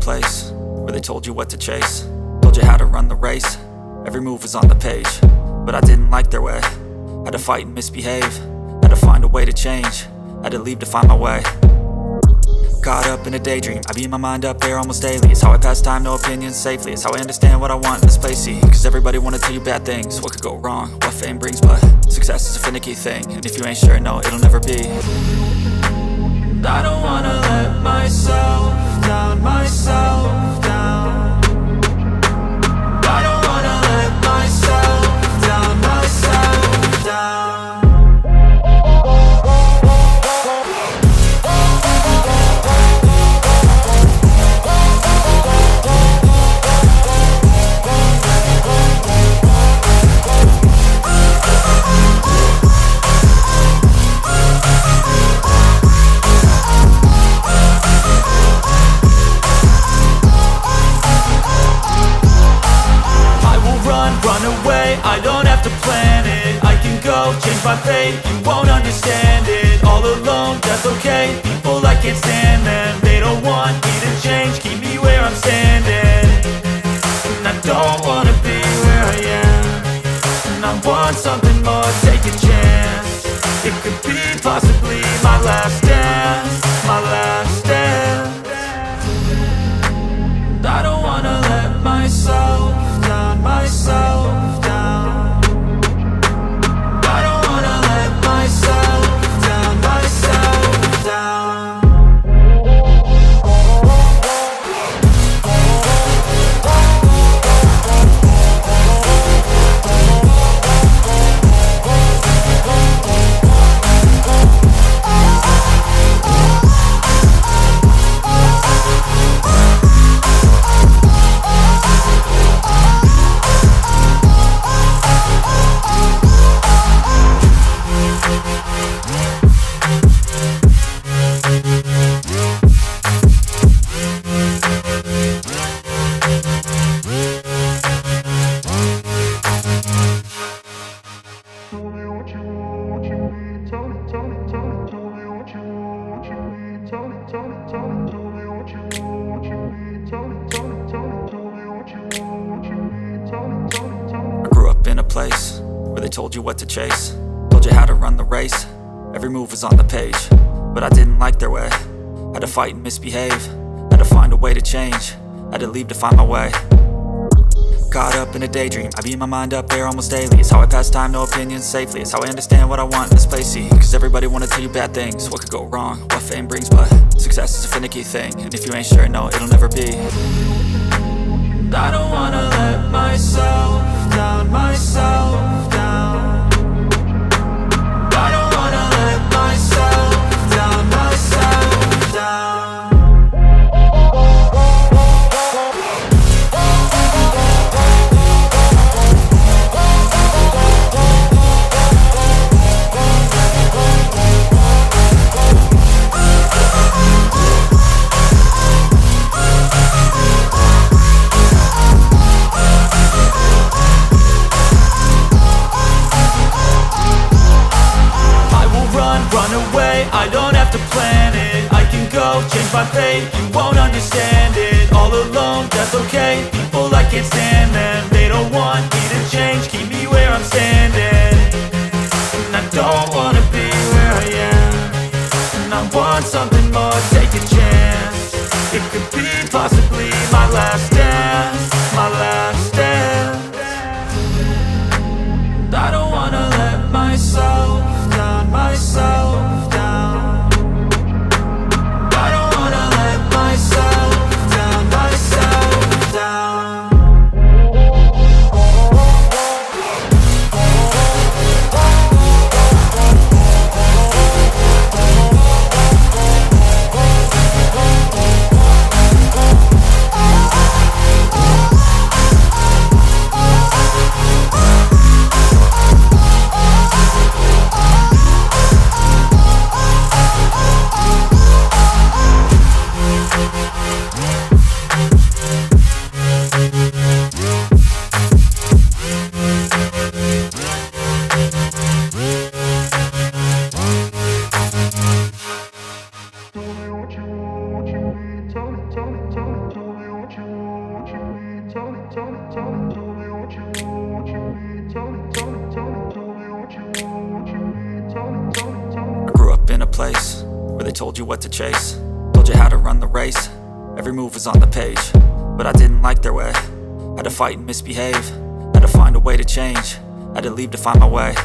place where they told you what to chase, told you how to run the race. Every move was on the page, but I didn't like their way. Had to fight and misbehave, had to find a way to change, had to leave to find my way. Caught up in a daydream, I beat my mind up there almost daily. It's how I pass time, no opinions safely. It's how I understand what I want in this place, see. Cause everybody wanna tell you bad things, what could go wrong, what fame brings. But success is a finicky thing, and if you ain't sure, no, it'll never be. I don't wanna let myself down, myself down. I don't wanna let myself down, myself down. Run away, I don't have to plan it. I can go, change my fate, you won't understand it. All alone, that's okay, people I can't stand them. They don't want me to change, keep me where I'm standing. And I don't wanna be where I am, and I want something more, take a chance. It could be possibly my last dance, my last dance. And I don't wanna let myself down, myself down. I don't wanna let myself down, myself down. Place where they told you what to chase, told you how to run the race. Every move was on the page, but I didn't like their way. Had to fight and misbehave, had to find a way to change, had to leave to find my way. Caught up in a daydream, I beat my mind up there almost daily. It's how I pass time, no opinions safely. It's how I understand what I want in this place, see. Cause everybody wanna tell you bad things, what could go wrong, what fame brings. But success is a finicky thing, and if you ain't sure, no, it'll never be. I don't wanna let myself down, myself down. I don't wanna let myself down, myself down. Run away, I don't have to plan it. I can go, change my fate, you won't understand it. All alone, that's okay, people I can't stand them. They don't want me to change, keep me where I'm standing. And I don't wanna be where I am, and I want something more, take a chance. It could be possibly my last dance, my last dance. And I don't wanna let myself down, myself down. I don't wanna let myself down, myself down. place where they told you what to chase, told you how to run the race. Every move was on the page, but I didn't like their way. Had to fight and misbehave, had to find a way to change, had to leave to find my way.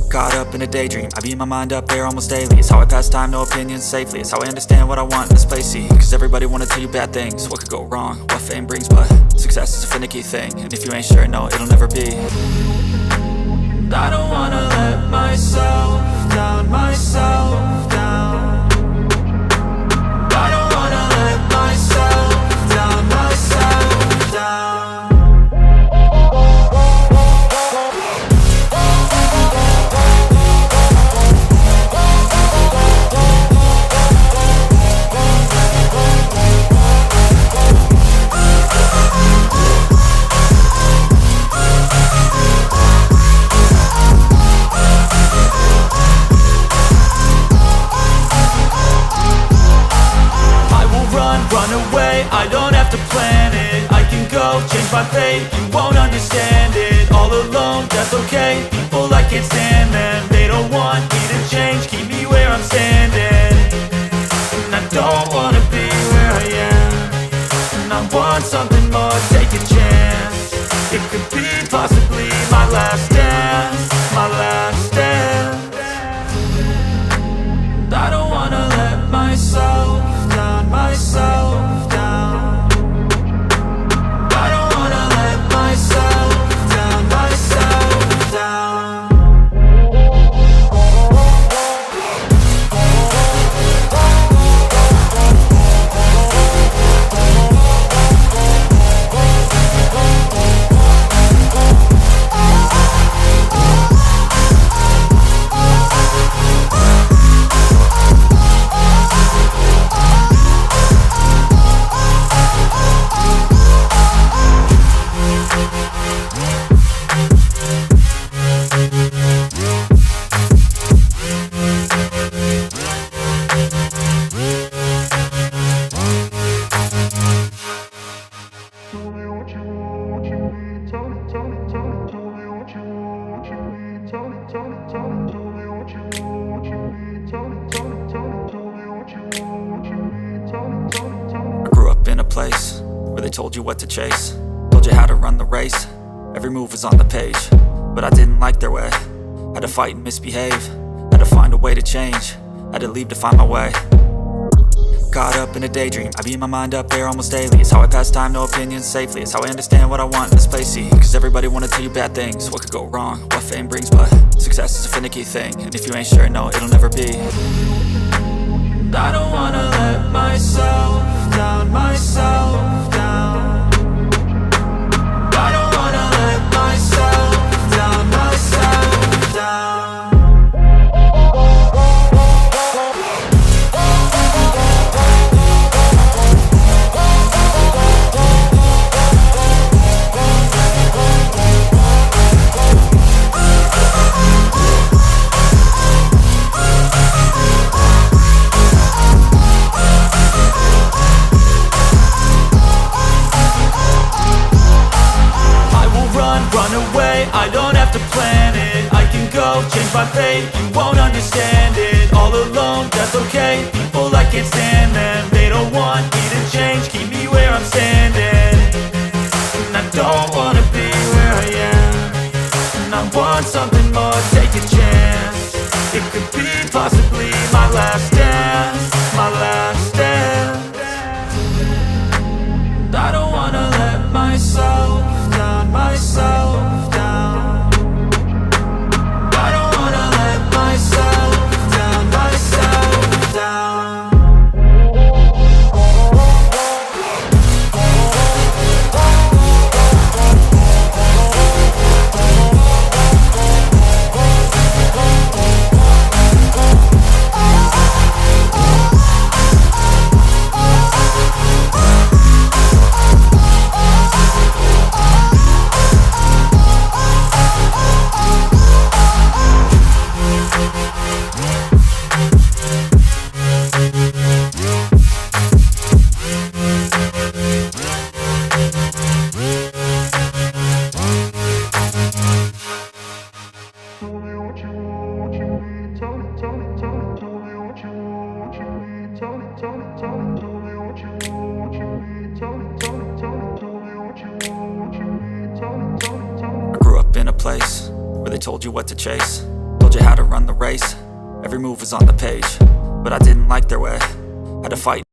Caught up in a daydream, I beat my mind up there almost daily. It's how I pass time, no opinions safely. It's how I understand what I want in this place, see. Cause everybody wanna tell you bad things, what could go wrong, what fame brings. But success is a finicky thing, and if you ain't sure, no, it'll never be. And I don't wanna let myself down, myself down. And I don't wanna let myself down, myself down. I don't have to plan it, I can go change my fate. You won't understand it, all alone, that's okay. People, I can't stand them, they don't want me to change. Keep me where I'm standing, and I don't wanna be where I am. And I want something more, take a chance. It could be possibly my last dance, my last dance. And I don't wanna let myself down, myself down. Place where they told you what to chase, told you how to run the race. Every move was on the page, but I didn't like their way. Had to fight and misbehave, had to find a way to change, had to leave to find my way. Caught up in a daydream, I beat my mind up there almost daily. It's how I pass time, no opinions safely. It's how I understand what I want in this place, see. Cause everybody wanna tell you bad things, what could go wrong, what fame brings. But success is a finicky thing, and if you ain't sure, no, it'll never be. And I don't wanna let myself down, myself down. I don't wanna let myself down, myself down. I don't have to plan it, I can go change my fate. You won't understand it, all alone, that's okay. People, I can't stand them, they don't want me to change. Keep me where I'm standing, and I don't wanna be where I am. And I want something more, take a chance. It could be possibly my last dance, my last dance. And I don't wanna let myself down, myself down. Tell me what you need, tell me, tell me, tell me. in a place where they told you what to chase, told you how to run the race. Every move was on the page, but I didn't like their way. Had to fight